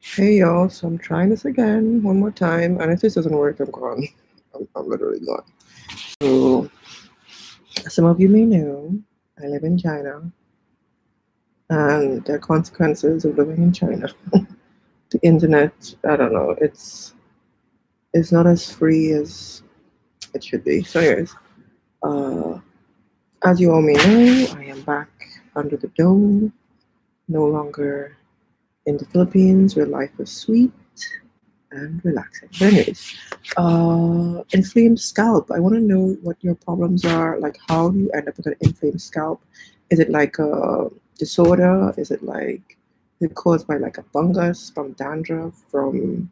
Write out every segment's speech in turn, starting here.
Hey y'all, so I'm trying this again one more time, and if this doesn't work, I'm gone. I'm literally gone. So, some of you may know I live in China, and there are consequences of living in China. The internet, I don't know, it's not as free as it should be. So, anyways, uh, as you all may know, I am back under the dome, no longer in the Philippines, where life was sweet and relaxing. But anyways, inflamed scalp. I want to know what your problems are. Like, how do you end up with an inflamed scalp? Is it like a disorder? Is it caused by like a fungus from dandruff, from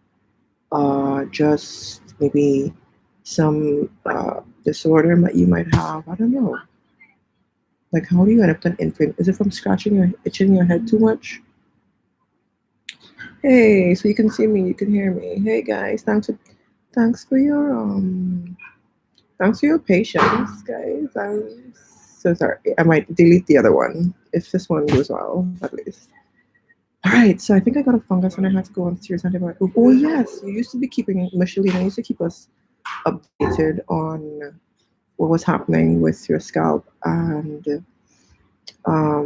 just maybe some disorder that you might have? I don't know. Like, how do you end up with an inflamed? Is it from scratching or itching your head too much? Hey, so you can see me, you can hear me. Hey guys, thanks for your thanks for your patience, guys. I'm so sorry. I might delete the other one if this one goes well, at least. All right, so I think I got a fungus and I had to go on serious antibiotic. Oh yes, you used to be keeping Michelina used to keep us updated on what was happening with your scalp. And can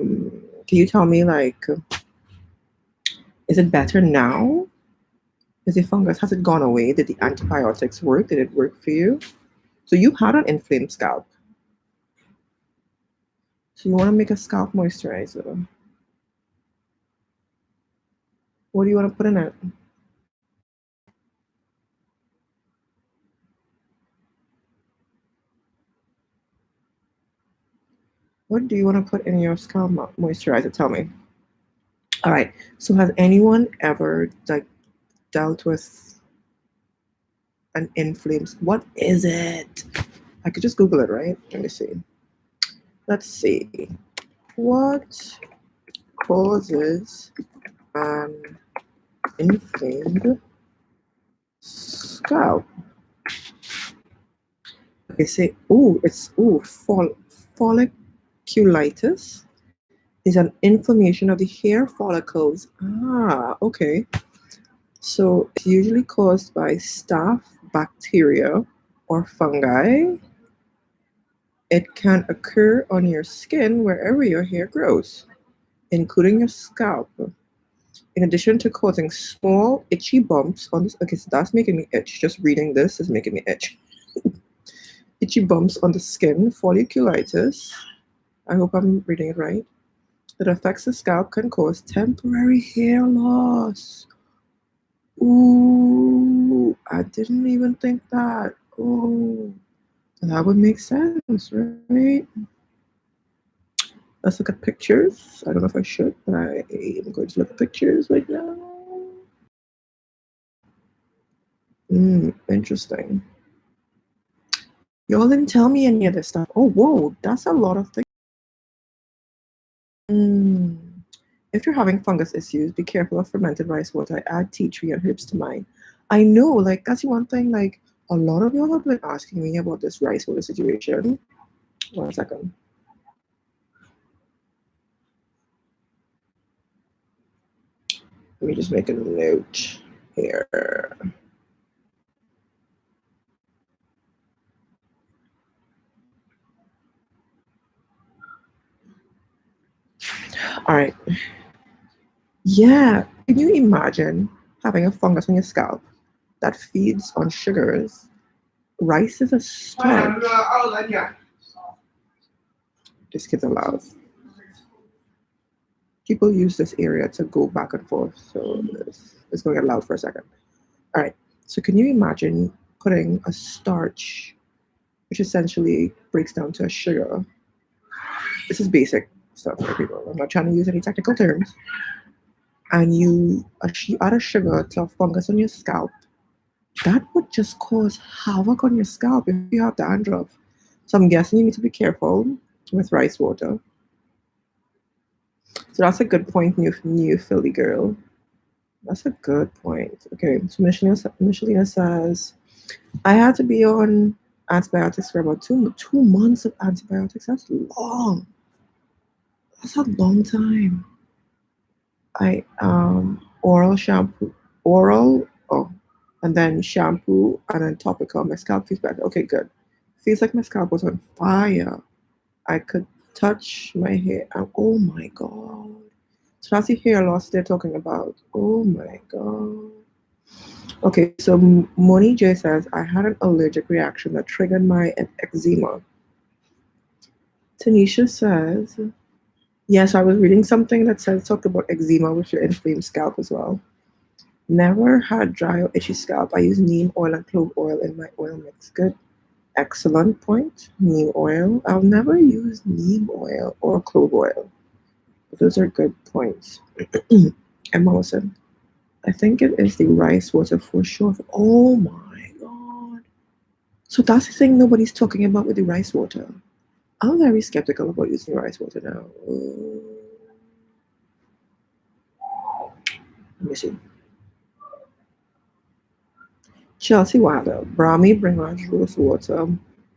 you tell me, like, is it better now? Is the fungus, has it gone away? Did the antibiotics work? Did it work for you? So you had an inflamed scalp. So you want to make a scalp moisturizer. What do you want to put in it? What do you want to put in your scalp moisturizer? Tell me. All right. So has anyone ever like dealt with an inflamed? What is it? I could just Google it, right? Let me see. Let's see. What causes an inflamed scalp? Okay, say, folliculitis is an inflammation of the hair follicles. Ah, okay. So it's usually caused by staph bacteria or fungi. It can occur on your skin wherever your hair grows, including your scalp. In addition to causing small itchy bumps on this, okay, so that's making me itch. Just reading this is making me itch. Itchy bumps on the skin, folliculitis. I hope I'm reading it right. That affects the scalp can cause temporary hair loss. Ooh, I didn't even think that. Oh, that would make sense, right? Let's look at pictures. I don't know if I should, but I am going to look at pictures right now. Interesting. Y'all didn't tell me any of this stuff. Oh, whoa, that's a lot of things. Mm. If you're having fungus issues, be careful of fermented rice water. Add tea tree and herbs to mine. I know, like, that's the one thing, like, a lot of y'all have been asking me about this rice water situation. 1 second. Let me just make a note here. All right. Yeah. Can you imagine having a fungus on your scalp that feeds on sugars? Rice is a starch. This kid's allowed. People use this area to go back and forth, so it's going to get loud for a second. All right. So can you imagine putting a starch, which essentially breaks down to a sugar? This is basic stuff for people. I'm not trying to use any technical terms. And you add a sugar to a fungus on your scalp, that would just cause havoc on your scalp if you have dandruff. So I'm guessing you need to be careful with rice water. So that's a good point, new Philly girl. That's a good point. Okay, so Michelina says, I had to be on antibiotics for about two months of antibiotics. That's long. That's a long time. I oral shampoo, oral, oh, and then shampoo, and then topical. My scalp feels better. Okay, good. Feels like my scalp was on fire. I could touch my hair. Oh my god. So that's the hair loss they're talking about. Oh my god. Okay, so Moni J says, I had an allergic reaction that triggered my eczema. Tanisha says, yes, I was reading something that says talked about eczema with your inflamed scalp as well. Never had dry or itchy scalp. I use neem oil and clove oil in my oil mix. Good. Excellent point. Neem oil. I'll never use neem oil or clove oil. Those are good points. Emma Wilson. I think it is the rice water for sure. Oh my god. So that's the thing nobody's talking about with the rice water. I'm very skeptical about using rice water now. Let me see. Chelsea Wilder, Brahmi Bringage Rose Water,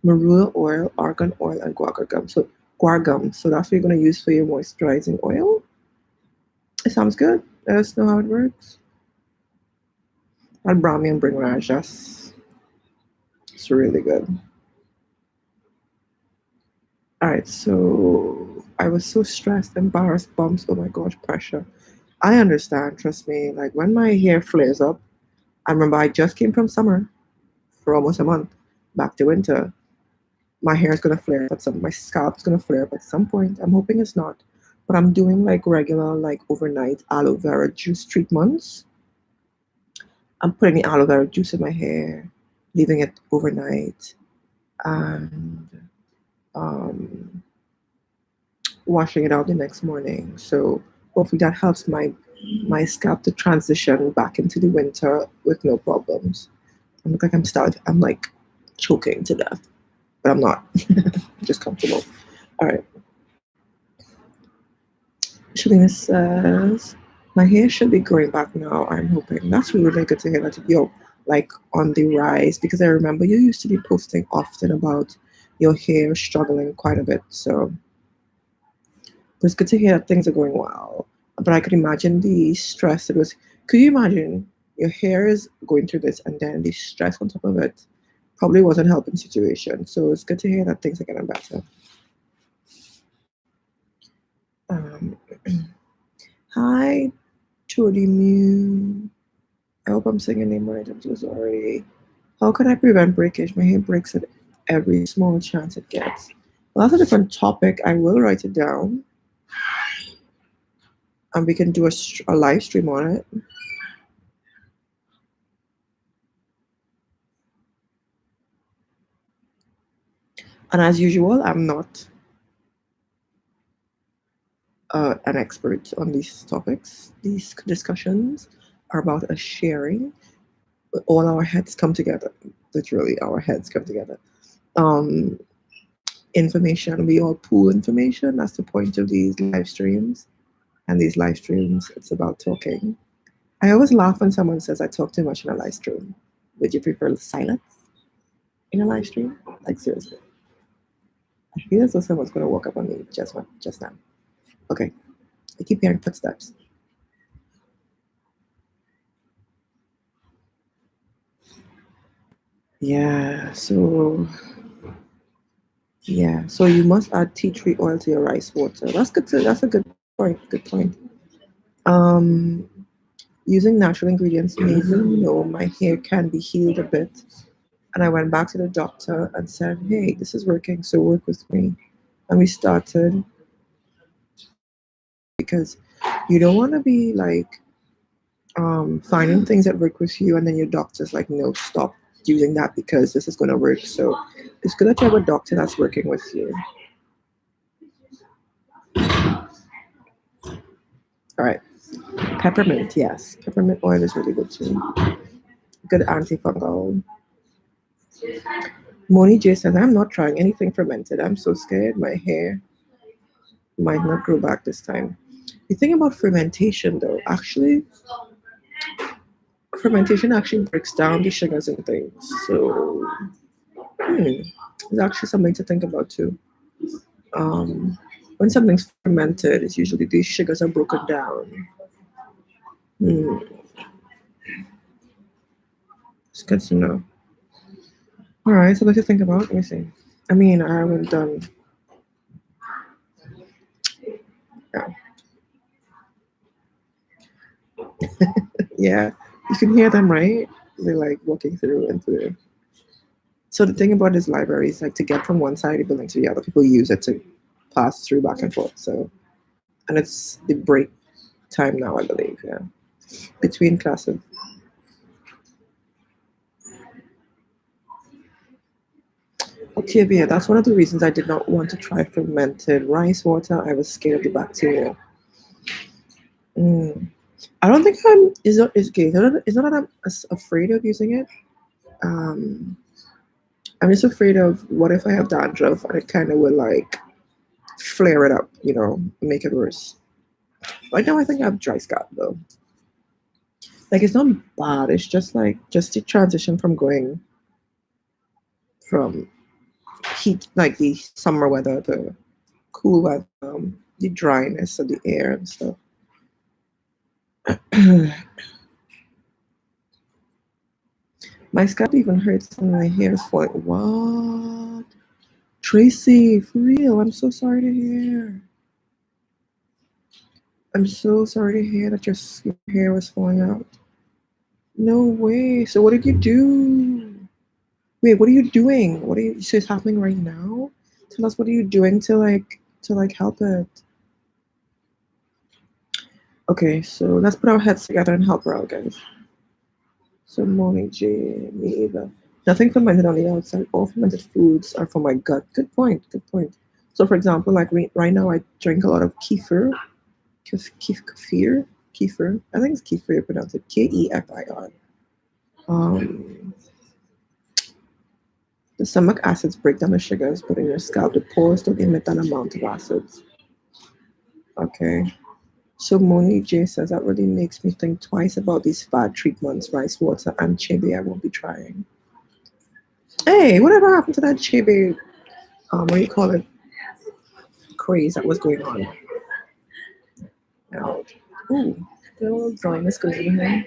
Marula Oil, Argan Oil, and Guar Gum. So Guar So that's what you're going to use for your moisturizing oil. It sounds good. Let us know how it works. And Brahmi and Bringage, it's really good. All right, so I was so stressed, embarrassed, bumps. Oh my gosh, pressure. I understand, trust me. Like when my hair flares up, I remember I just came from summer for almost a month, back to winter. My hair is gonna flare up at some, my scalp's gonna flare up at some point. I'm hoping it's not, but I'm doing like regular, like overnight aloe vera juice treatments. I'm putting the aloe vera juice in my hair, leaving it overnight, and um, washing it out the next morning. So hopefully that helps my scalp to transition back into the winter with no problems. I look like I'm like choking to death, but I'm not. Just comfortable. All right. Shalina says, my hair should be growing back now. I'm hoping. That's really good to hear that you're like on the rise, because I remember you used to be posting often about your hair struggling quite a bit. So it's good to hear that things are going well. But I could imagine the stress it was. Could you imagine your hair is going through this and then the stress on top of it probably wasn't helping situation. So it's good to hear that things are getting better. Um, hi, Jody Mew. I hope I'm saying your name right. I'm so sorry. How can I prevent breakage? My hair breaks at every small chance it gets. Well, that's a different topic. I will write it down. And we can do a live stream on it. And as usual, I'm not an expert on these topics. These discussions are about us sharing. All our heads come together. Literally, our heads come together. Information. We all pool information. That's the point of these live streams. And these live streams, it's about talking. I always laugh when someone says I talk too much in a live stream. Would you prefer silence in a live stream? Like seriously. I feel as though someone's gonna walk up on me just now. Okay. I keep hearing footsteps. Yeah, so you must add tea tree oil to your rice water. That's a good point. Good point. Um Using natural ingredients made me know my hair can be healed a bit. And I went back to the doctor and said, hey, this is working, so work with me. And we started, because you don't want to be like finding things that work with you and then your doctor's like, no, stop using that because this is going to work. So it's good that you have a doctor that's working with you. All right. Peppermint, yes. Peppermint oil is really good too. Good antifungal. Moni J says, I'm not trying anything fermented. I'm so scared my hair might not grow back this time. The thing about fermentation, though, actually, fermentation actually breaks down the sugars and things. So, it's actually something to think about too. When something's fermented, it's usually these sugars are broken down. Hmm. It's good to know. All right, so what to think about? Let me see. I mean, I haven't done. Yeah, yeah. You can hear them, right? They're like walking through and through. So the thing about this library is like to get from one side of the building to the other, people use it to pass through back and forth. So and it's the break time now, I believe. Yeah, between classes. Octavia, that's one of the reasons I did not want to try fermented rice water. I was scared of the bacteria. Mm. I don't think I'm. Is not is okay. It's not that I'm afraid of using it. Um, I'm just afraid of what if I have dandruff and it kind of will like flare it up, make it worse. Right now, I think I have dry scalp though. Like it's not bad. It's just the transition from going from heat, like the summer weather, to cool weather, the dryness of the air and stuff. My scalp even hurts and my hair is falling. What? Tracy, for real, I'm so sorry to hear. I'm so sorry to hear that your hair was falling out. No way. So what did you do? Wait, what are you doing? What are you? So it's happening right now. Tell us what are you doing to help it. Okay, so let's put our heads together and help her out, guys. So Moni J, me either. Nothing fermented on the outside. All fermented foods are for my gut. Good point. Good point. So, for example, like right now, I drink a lot of kefir, kefir. I think it's kefir. You pronounce it Kefir. Um, the stomach acids break down the sugars, but in your scalp, the pores don't emit that amount of acids. Okay. So Moni J says that really makes me think twice about these fat treatments, rice water, and chibi I won't be trying. Hey, whatever happened to that chibi? What do you call it? Craze that was going on. Now, ooh, the little dryness goes in here.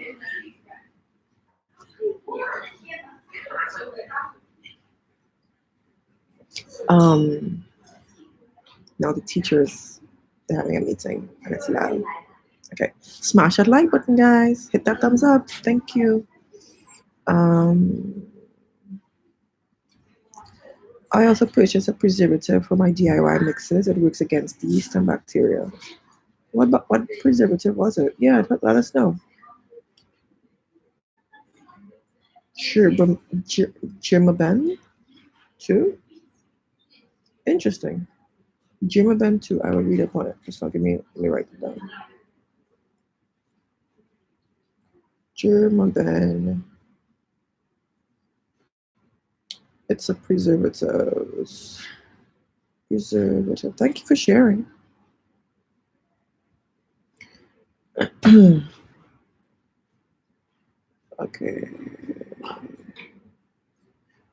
Um, Now the teachers they're having a meeting and it's loud. Okay, smash that like button, guys. Hit that thumbs up. Thank you. Um, I also purchased a preservative for my DIY mixes. It works against yeast and bacteria. What preservative was it? Yeah, let us know. Sure, but Germaben too. Interesting. Germaben too. I will read up on it. Just give me let me write it down. Germaben. It's a preservative. Preservative. Thank you for sharing. Okay.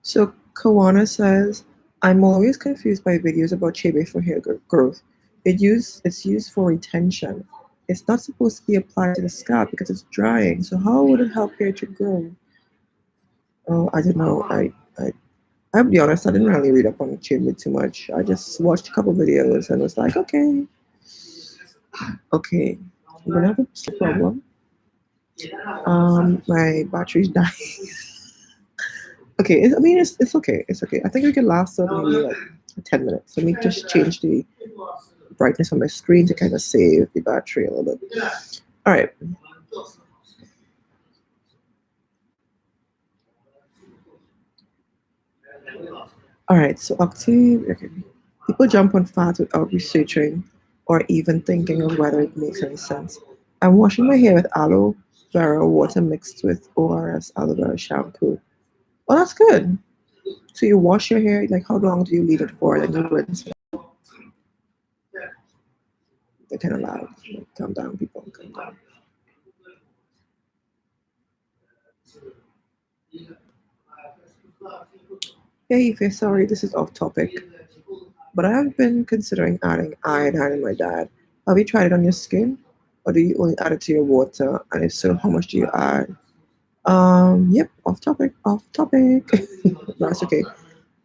So Kawana says, I'm always confused by videos about chebe for hair growth. It's used for retention. It's not supposed to be applied to the scalp because it's drying. So how would it help hair to grow? Oh, I don't know. I'll be honest, I didn't really read up on chebe too much. I just watched a couple videos and was like, okay, I'm gonna have a problem. My battery's dying. Okay, I mean it's okay. It's okay. I think we can last maybe like 10 minutes. Let me just change the brightness on my screen to kind of save the battery a little bit. All right. All right. So Octave. Okay. People jump on fat without researching or even thinking of whether it makes any sense. I'm washing my hair with aloe vera water mixed with ORS aloe vera shampoo. Oh, that's good. So you wash your hair. Like, how long do you leave it for? Then you rinse it. They're kind of loud. Like, calm down, people. Calm down. Hey, Ife, sorry, this is off topic, but I have been considering adding iodine in my diet. Have you tried it on your skin? or do you only add it to your water? And if so, how much do you add? Yep, off topic, off topic. That's okay.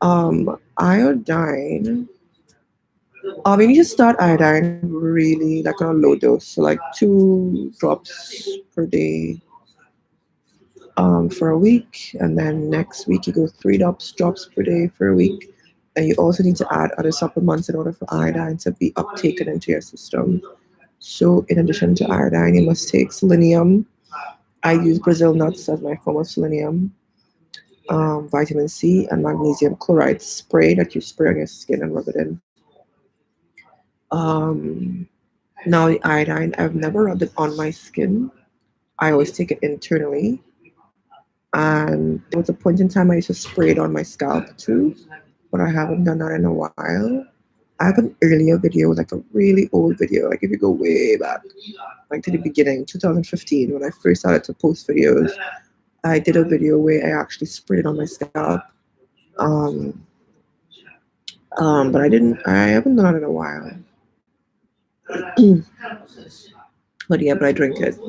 Iodine. You need to start iodine really like on a low dose, so like 2 drops per day for a week, and then next week you go 3 drops per day for a week. And you also need to add other supplements in order for iodine to be uptaken into your system. So, in addition to iodine, you must take selenium. I use Brazil nuts as my form of selenium, vitamin C, and magnesium chloride spray that you spray on your skin and rub it in. Um, Now, the iodine, I've never rubbed it on my skin. I always take it internally. And there was a point in time I used to spray it on my scalp too, but I haven't done that in a while. I have an earlier video, like a really old video, like if you go way back, like to the beginning, 2015, when I first started to post videos, I did a video where I actually sprayed it on my scalp. Um, but I haven't done it in a while. But yeah, but I drink it.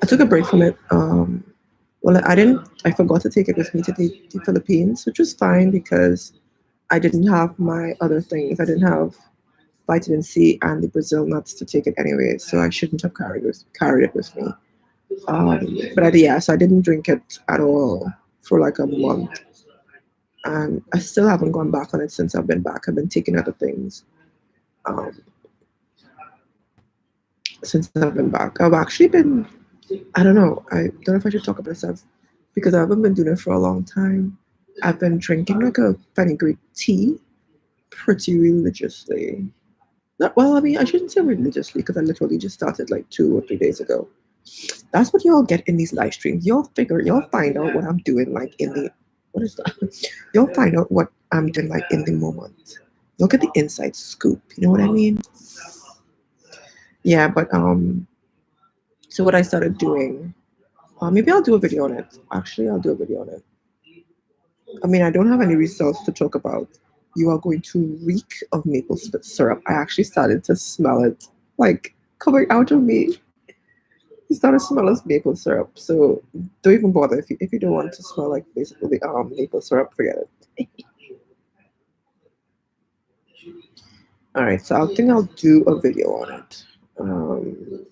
I took a break from it. I forgot to take it with me to the Philippines, which was fine because I didn't have my other things. I didn't have vitamin C and the Brazil nuts to take it anyway, so I shouldn't have carried it with me. So I didn't drink it at all for like a month, and I still haven't gone back on it since I've been back. I've been taking other things um, since I've been back. I've actually been, I don't know. I don't know if I should talk about this because I haven't been doing it for a long time. I've been drinking like a fenugreek tea pretty religiously. Not, well, I mean, I shouldn't say religiously because I literally just started like 2 or 3 days ago. That's what y'all get in these live streams. Y'all find out what I'm doing like in the, what is that? Y'all find out what I'm doing like in the moment. You'll get the inside scoop. You know what I mean? Yeah, but so what I started doing, maybe I'll do a video on it. Actually, I'll do a video on it. I mean, I don't have any results to talk about. You are going to reek of maple syrup. I actually started to smell it like coming out of me. You started to smell as maple syrup. So don't even bother if you don't want to smell like basically maple syrup, forget it. All right, so I think I'll do a video on it. Um,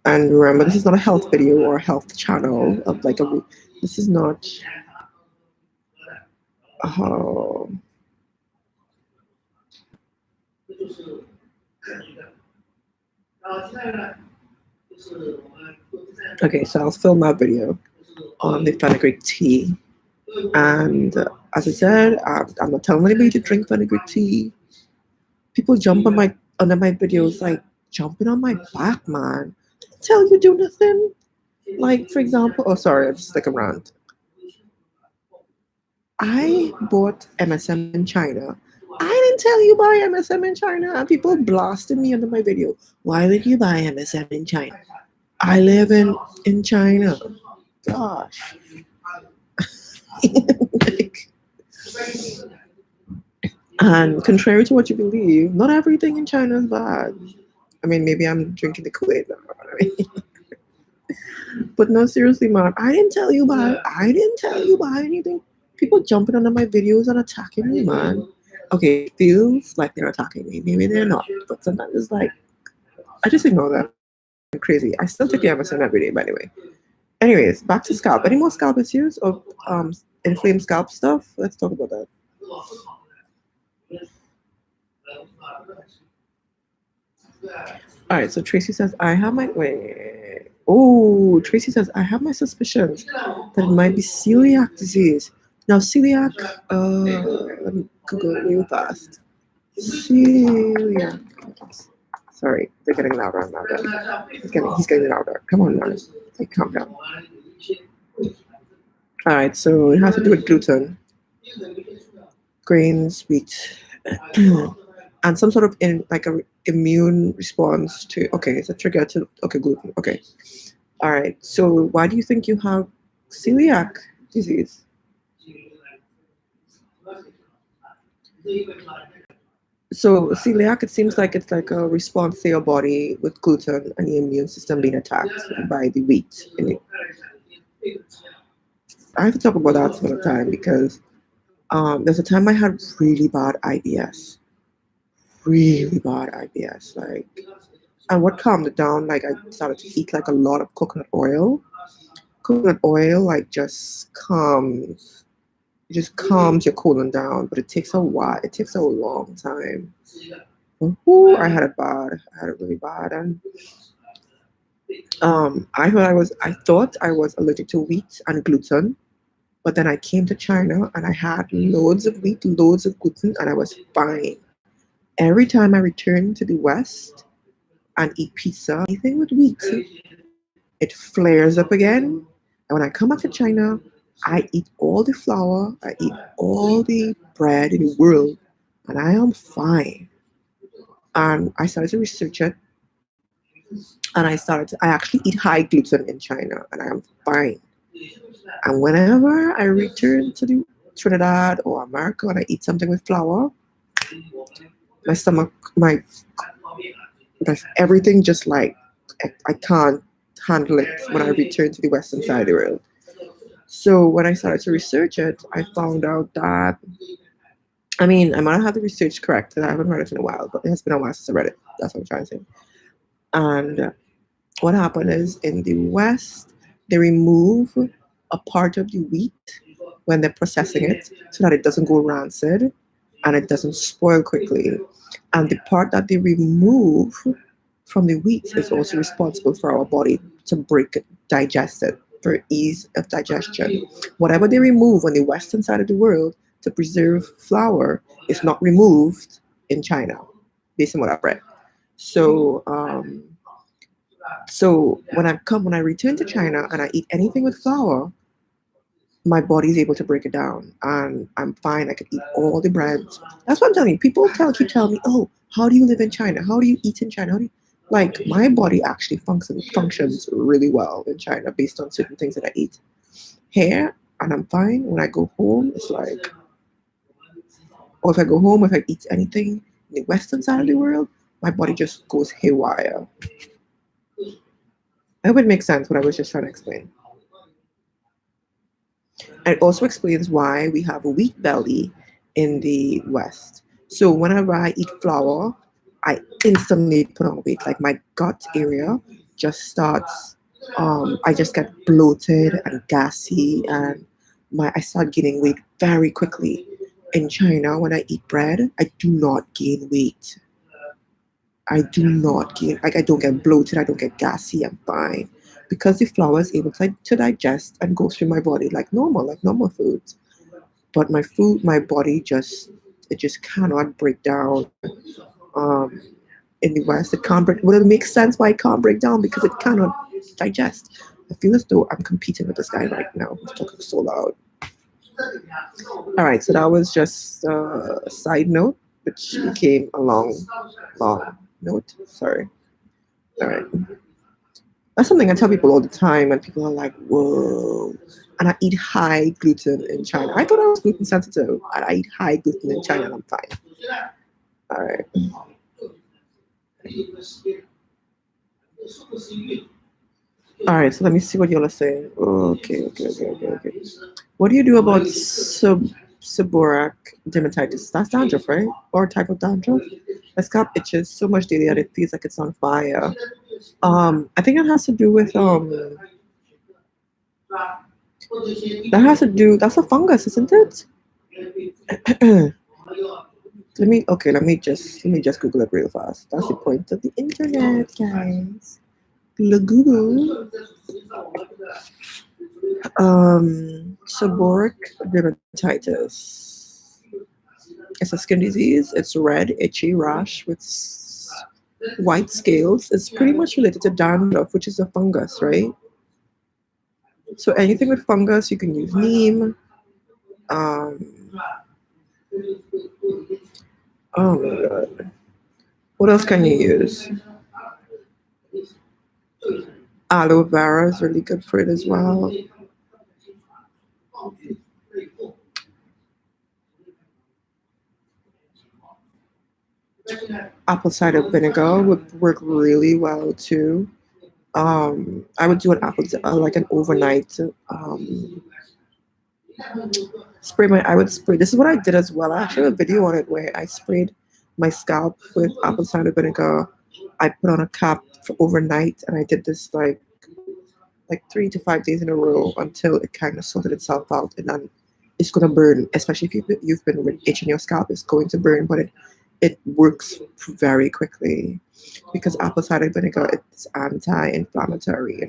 and remember, this is not a health video or a health channel of like a. This is not. Okay, so I'll film my video on the fenugreek tea. And as I said, I'm not telling anybody to drink fenugreek tea. People jump on my under my videos like jumping on my back, man. Tell you do nothing. Like for example, oh sorry, I'm just like a rant. I bought MSM in China. I didn't tell you buy MSM in China, and people blasted me under my video. Why would you buy MSM in China? I live in China. Gosh. Like, and contrary to what you believe, not everything in China is bad. I mean, maybe I'm drinking the Kool-Aid now. But no, seriously, man, I didn't tell you buy anything. People jumping under my videos and attacking me, man. Okay, it feels like they're attacking me. Maybe they're not, but sometimes it's like I just ignore them. I'm crazy. I still take the MSM every day, by the way. Anyways, back to scalp. Any more scalp issues or inflamed scalp stuff? Let's talk about that. All right, so Tracy says, I have my, wait. Oh, Tracy says, I have my suspicions that it might be celiac disease. Now, celiac, let me Google it real fast. Celiac. Sorry, they're getting louder and louder. He's getting louder. Come on, man. Like, calm down. All right, so it has to do with gluten, grains, wheat, and some sort of immune response to. Okay, it's a trigger to gluten. Okay, all right. So why do you think you have celiac disease? So celiac, it seems like it's like a response to your body with gluten and the immune system being attacked by the wheat in it. I have to talk about that some other time because there's a time I had really bad IBS, really bad IBS. Like, and what calmed it down, like I started to eat like a lot of coconut oil. Coconut oil, like just calms your colon down, but it takes a while. It takes a long time. Ooh, I had it bad. I had it really bad, and I thought I was allergic to wheat and gluten, but then I came to China and I had loads of wheat, loads of gluten, and I was fine. Every time I return to the West and eat pizza, anything with wheat, it flares up again. And when I come back to China, I eat all the flour, I eat all the bread in the world, and I am fine. And I started to research it, and I actually eat high gluten in China, and I am fine. And whenever I return to the Trinidad or America and I eat something with flour, my stomach, everything just like I can't handle it when I return to the western side of the world. So when I started to research it, I found out that I mean I might have had the research correct, and I haven't read it in a while, but it has been a while since I read it. That's what I'm trying to say. And what happened is in the West, they remove a part of the wheat when they're processing it so that it doesn't go rancid and it doesn't spoil quickly. And the part that they remove from the wheat is also responsible for our body to break it, digest it, for ease of digestion. Whatever they remove on the western side of the world to preserve flour is not removed in China, based on what I've read. So when I return to China and I eat anything with flour, my body's able to break it down and I'm fine. I could eat all the breads. That's what I'm telling you. People keep telling me, oh, how do you live in China? How do you eat in China? Like my body actually functions really well in China based on certain things that I eat. Here, and I'm fine. When I go home, it's like, or if I go home, if I eat anything in the western side of the world, my body just goes haywire. I hope it makes sense what I was just trying to explain. And it also explains why we have a wheat belly in the West. So whenever I eat flour, I instantly put on weight. Like my gut area just starts, I just get bloated and gassy, and I start gaining weight very quickly. In China, when I eat bread, I do not gain weight. I do not gain, like, I don't get bloated, I don't get gassy, I'm fine. Because the flour is able to digest and go through my body like normal foods. But my body it just cannot break down. Um, in the West, it can't break, well, it makes sense why it can't break down because it cannot digest. I feel as though I'm competing with this guy right now who's talking so loud. All right, so that was just a side note, which became a long note. Sorry. All right. That's something I tell people all the time, and people are like, whoa. And I eat high gluten in China. I thought I was gluten sensitive, and I eat high gluten in China, and I'm fine. All right. All right, so let me see what y'all are saying. Okay. What do you do about seborrheic dermatitis? That's dandruff, right? Or a type of dandruff? My scalp itches so much daily that it feels like it's on fire. I think it has to do with that's a fungus, isn't it? Let me just Google it real fast. That's the point of the internet, guys. Google. Seborrheic dermatitis. It's a skin disease. It's red, itchy rash with white scales. It's pretty much related to dandruff, which is a fungus, right? So anything with fungus, you can use neem. Um, oh my god. What else can you use? Aloe vera is really good for it as well. Apple cider vinegar would work really well too. I would do an like an overnight spray my. I would spray. This is what I did as well. I actually have a video on it where I sprayed my scalp with apple cider vinegar. I put on a cap for overnight, and I did this like 3 to 5 days in a row until it kind of sorted itself out, and then it's gonna burn. Especially if you've been with itch in your scalp, it's going to burn, but it works very quickly because apple cider vinegar it's anti-inflammatory.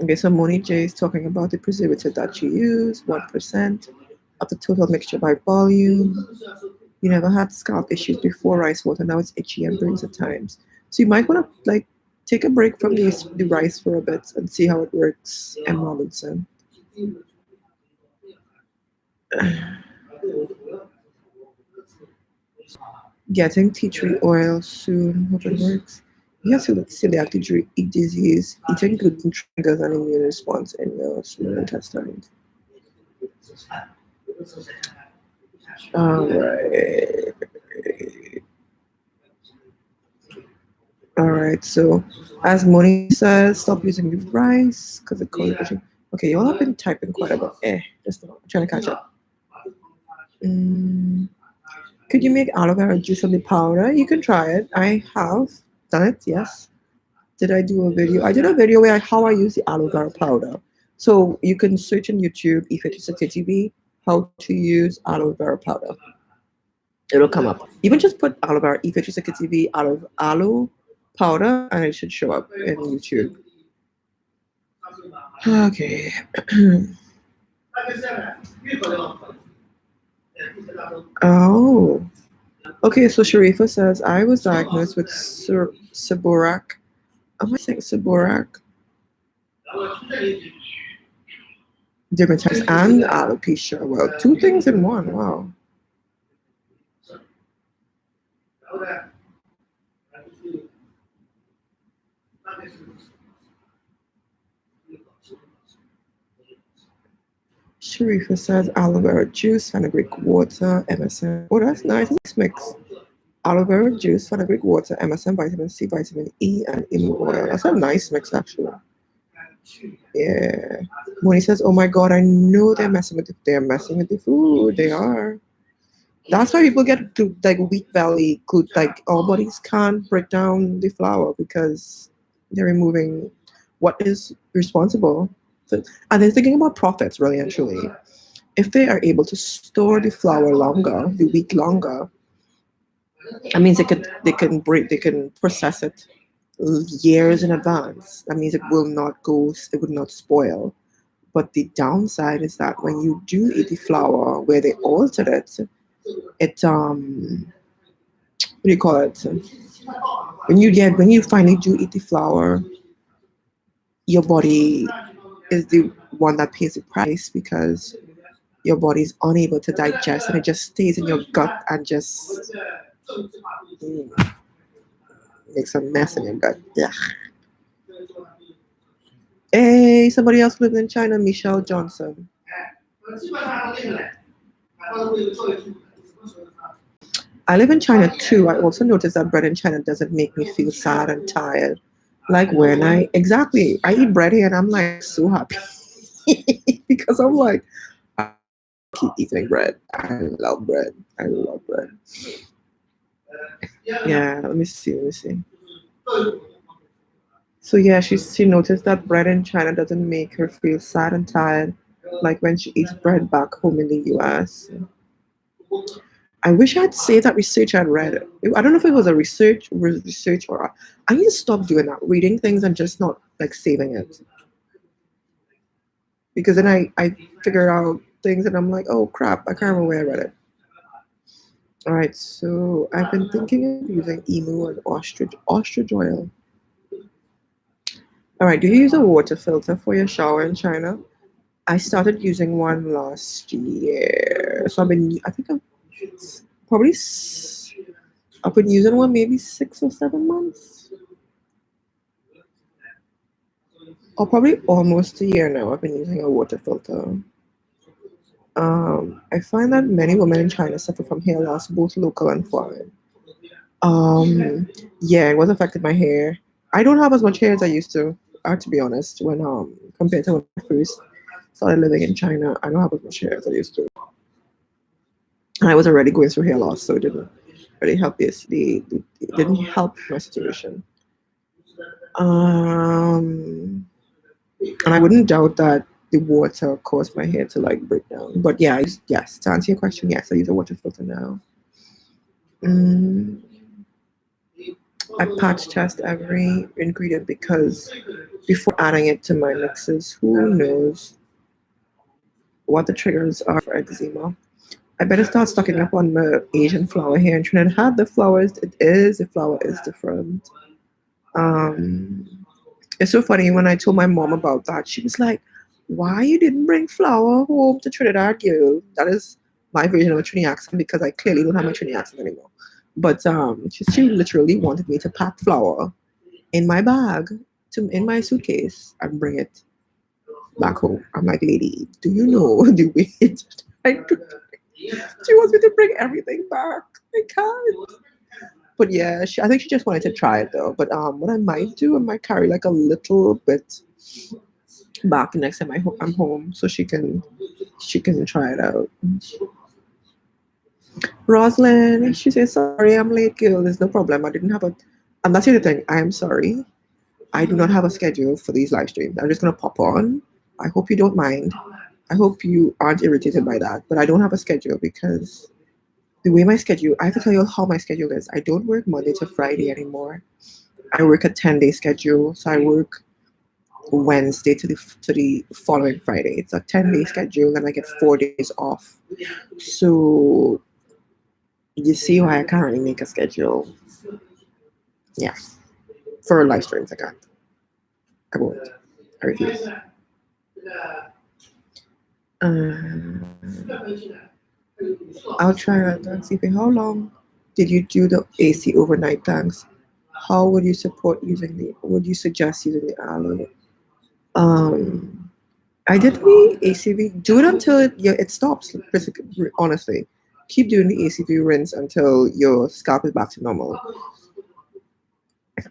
Okay, so Moni J is talking about the preservative that you use, 1% of the total mixture by volume. You never had scalp issues before rice water, now it's itchy and burns at times. So you might want to like take a break from the rice for a bit and see how it works. M. Robinson. Getting tea tree oil soon, hope it works. Yes, celiac disease, eating gluten triggers an immune response in your small intestines. All right. All right. So, as Moni says, stop using the rice because it causes itching. Okay, y'all have been typing quite a bit. Just trying to catch up. Could you make aloe vera juice from the powder? You can try it. I have done it. Yes. Did I do a video? I did a video where how I use the aloe vera powder. So you can search on YouTube E56TV how to use aloe vera powder. It'll come up. Even just put aloe vera E56TV aloe powder and it should show up in YouTube. Okay. Oh. Okay, so Sharifa says I was diagnosed with Seborrheic. Am I saying Seborrheic? Dermatitis and alopecia. Well, two things in one. Wow. Sharifa says aloe vera juice, fenugreek water, MSM. Oh, that's nice. Nice mix. Aloe vera juice, fenugreek water, MSM, vitamin C, vitamin E, and emu oil. That's a nice mix, actually. Yeah. Moni says, "Oh my God, I know they're messing with they're messing with the food. They are. That's why people get like wheat belly, like our bodies can't break down the flour because they're removing what is responsible. And they're thinking about profits, really and truly. If they are able to store the flour longer, the wheat longer, that means they can process it years in advance. That means it would not spoil. But the downside is that when you do eat the flour where they altered it, what do you call it? When you finally do eat the flour, your body is the one that pays the price because your body is unable to digest and it just stays in your gut and just makes a mess in your gut. Yeah. Hey, somebody else lives in China, Michelle Johnson. I live in China too. I also noticed that bread in China doesn't make me feel sad and tired. Like when I eat bread here and I'm like so happy because I'm like I keep eating bread. I love bread. I love bread. Yeah, let me see. So yeah, she noticed that bread in China doesn't make her feel sad and tired like when she eats bread back home in the US. I wish I'd saved that research I'd read. I don't know if it was a research or I need to stop doing that, reading things and just not like saving it. Because then I figure out things and I'm like, oh crap, I can't remember where I read it. All right, so I've been thinking of using emu and ostrich oil. All right, do you use a water filter for your shower in China? I started using one last year, so probably I've been using one maybe 6 or 7 months, or probably almost a year now. I've been using a water filter. I find that many women in China suffer from hair loss, both local and foreign. Yeah, it was affected my hair. I don't have as much hair as I used to be honest, when compared to when I first started living in China. I don't have as much hair as I used to. And I was already going through hair loss, so it didn't really help it didn't help my situation. Um and I wouldn't doubt that the water caused my hair to like break down. But yeah, yes, to answer your question, yes, I use a water filter now. Mm, I patch test every ingredient because before adding it to my mixes, who knows what the triggers are for eczema. I better start stocking up on my Asian flower here in Trinidad. The flower is different. Um, it's so funny when I told my mom about that. She was like, "Why you didn't bring flour home to Trinidad, girl?" That is my version of a Trini accent because I clearly don't have my Trini accent anymore. But she literally wanted me to pack flour in my bag in my suitcase and bring it back home. I'm like, lady, do you know the weight? She wants me to bring everything back. I can't. But yeah, I think she just wanted to try it though. But what I might do, I might carry like a little bit back next time I'm home, so she can try it out. Rosalind, she says, sorry, I'm late, girl. There's no problem. I didn't have a. And that's the other thing. I am sorry. I do not have a schedule for these live streams. I'm just gonna pop on. I hope you don't mind. I hope you aren't irritated by that. But I don't have a schedule because the way my schedule, I have to tell you how my schedule is. I don't work Monday to Friday anymore. I work a 10-day schedule. So I work Wednesday to the following Friday. It's a 10-day schedule and I get 4 days off. So you see why I can't really make a schedule. Yeah. For live streams, I can't. I won't. I refuse. Um, I'll try that. Thanksgiving. How long did you do the AC overnight tanks? How would you support using the? Would you suggest using the aloe? Um, I did the ACV. Do it until it stops. Basically, honestly, keep doing the ACV rinse until your scalp is back to normal.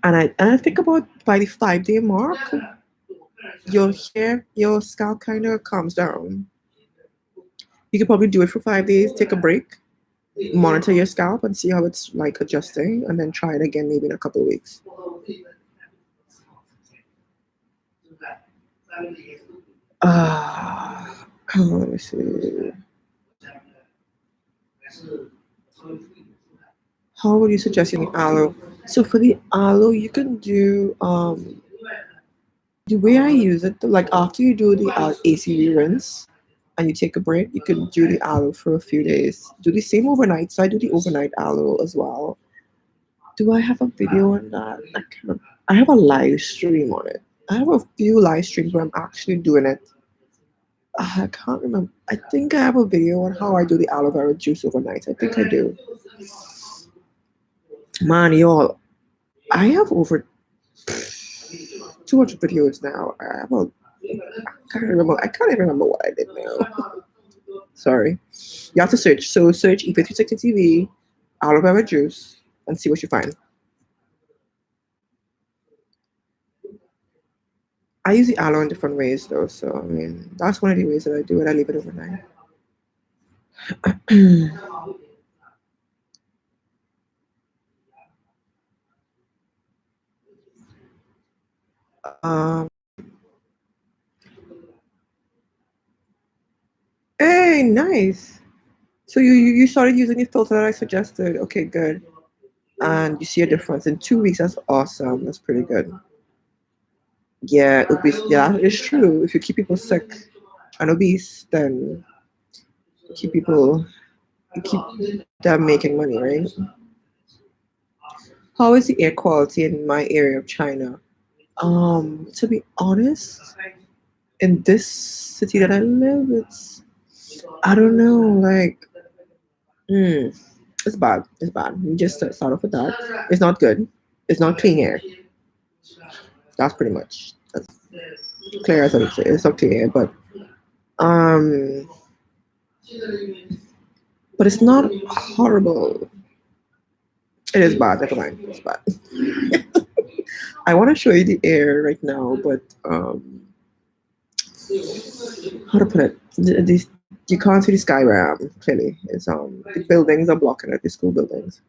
And I think about by the 5 day mark, your scalp kind of calms down. You could probably do it for 5 days. Take a break, monitor your scalp, and see how it's like adjusting, and then try it again maybe in a couple of weeks. Let me see. How would you suggest using aloe? So for the aloe, you can do the way I use it. Like after you do the ACV rinse and you take a break, you can do the aloe for a few days. Do the same overnight. So I do the overnight aloe as well. Do I have a video on that? I have a live stream on it. I have a few live streams where I'm actually doing it. I can't remember. I think I have a video on how I do the aloe vera juice overnight. I think I do. Man, y'all, I have over 200 videos now. I can't even remember what I did now. Sorry. You have to search. So search EP360 TV, aloe vera juice, and see what you find. I use the aloe in different ways though. So I mean, that's one of the ways that I do it. I leave it overnight. um, hey, nice. So you started using the filter that I suggested. Okay, good. And you see a difference in 2 weeks. That's awesome. That's pretty good. Yeah, obese. Yeah, it's true. If you keep people sick and obese, then you keep them making money, right? How is the air quality in my area of China? To be honest, in this city that I live, I don't know, like, mm, it's bad. It's bad. We just start off with that. It's not good. It's not clean air. That's pretty much as clear as I would say. It's not clean air, but um, but it's not horrible. It is bad. Never mind. It's bad. I want to show you the air right now, but how to put it? You can't see the sky where I am. Clearly, it's the buildings are blocking it. The school buildings.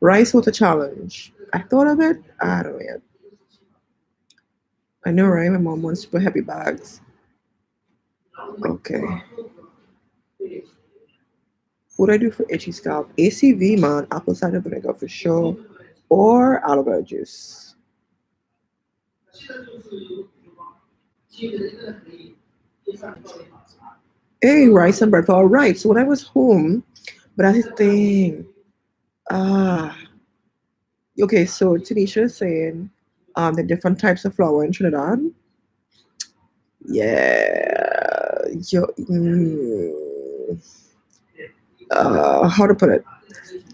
Rice water challenge. I thought of it. I don't know yet. I know, right? My mom wants to put heavy bags. Okay. What do I do for itchy scalp? ACV, man. Apple cider vinegar for sure. Or aloe vera juice. Hey, rice and bread. All right. So when I was home, but that's the thing. Ah. Okay, so Tanisha is saying the different types of flour in Trinidad. Yeah. How to put it?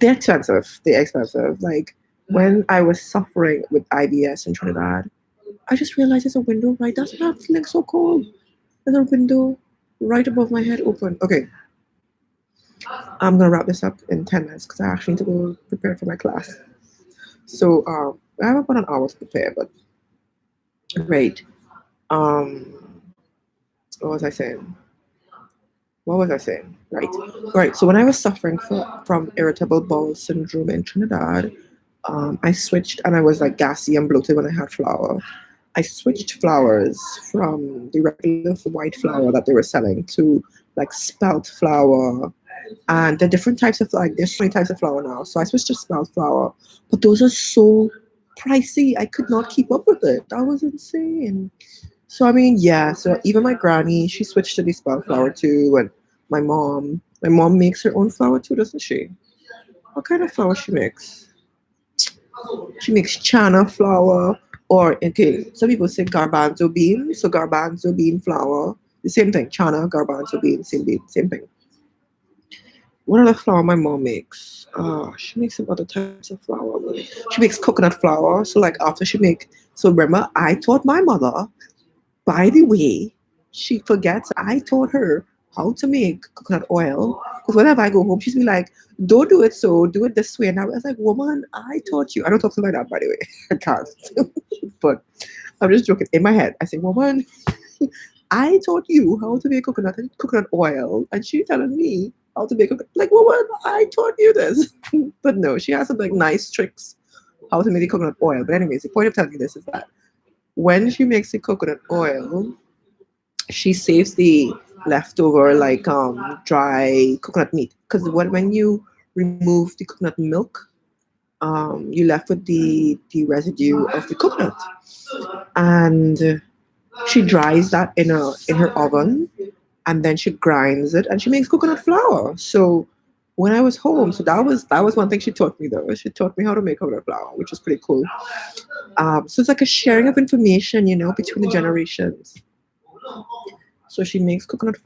They're expensive. They're expensive. Like when I was suffering with IBS in Trinidad, I just realized there's a window right. That's why I'm feeling so cold. There's a window right above my head open. Okay, I'm gonna wrap this up in 10 minutes because I actually need to go prepare for my class. So I have about an hour to prepare, but great. What was I saying? What was I saying? Right. So when I was suffering from irritable bowel syndrome in Trinidad, I switched and I was like gassy and bloated when I had flour. I switched flours from the regular white flour that they were selling to like spelt flour. And the different types of like there's so many types of flour now. So I switched to spelt flour. But those are so pricey. I could not keep up with it. That was insane. So I mean, yeah. So even my granny, she switched to the spelt flour too, and my mom makes her own flour too, doesn't she? What kind of flour she makes? She makes chana flour, or okay, some people say garbanzo bean. So garbanzo bean flour, the same thing. Chana, garbanzo bean, same thing. What other flour my mom makes? She makes some other types of flour. She makes coconut flour. So like after she make, so remember, I taught my mother. By the way, she forgets I taught her how to make coconut oil. Because whenever I go home, she's be like, "Don't do it so, do it this way." And I was like, "Woman, I taught you." I don't talk to her like that, by the way. I can't. But I'm just joking. In my head, I say, "Woman, I taught you how to make coconut oil," and she telling me how to make coconut. Like, woman, I taught you this. But no, she has some like nice tricks how to make the coconut oil. But anyways, the point of telling you this is that when she makes the coconut oil, she saves the leftover like dry coconut meat because when you remove the coconut milk, you left with the residue of the coconut, and she dries that in her oven, and then she grinds it and she makes coconut flour. So when I was home, so that was one thing she taught me though. She taught me how to make coconut flour, which was pretty cool. So it's like a sharing of information, between the generations. So she makes coconut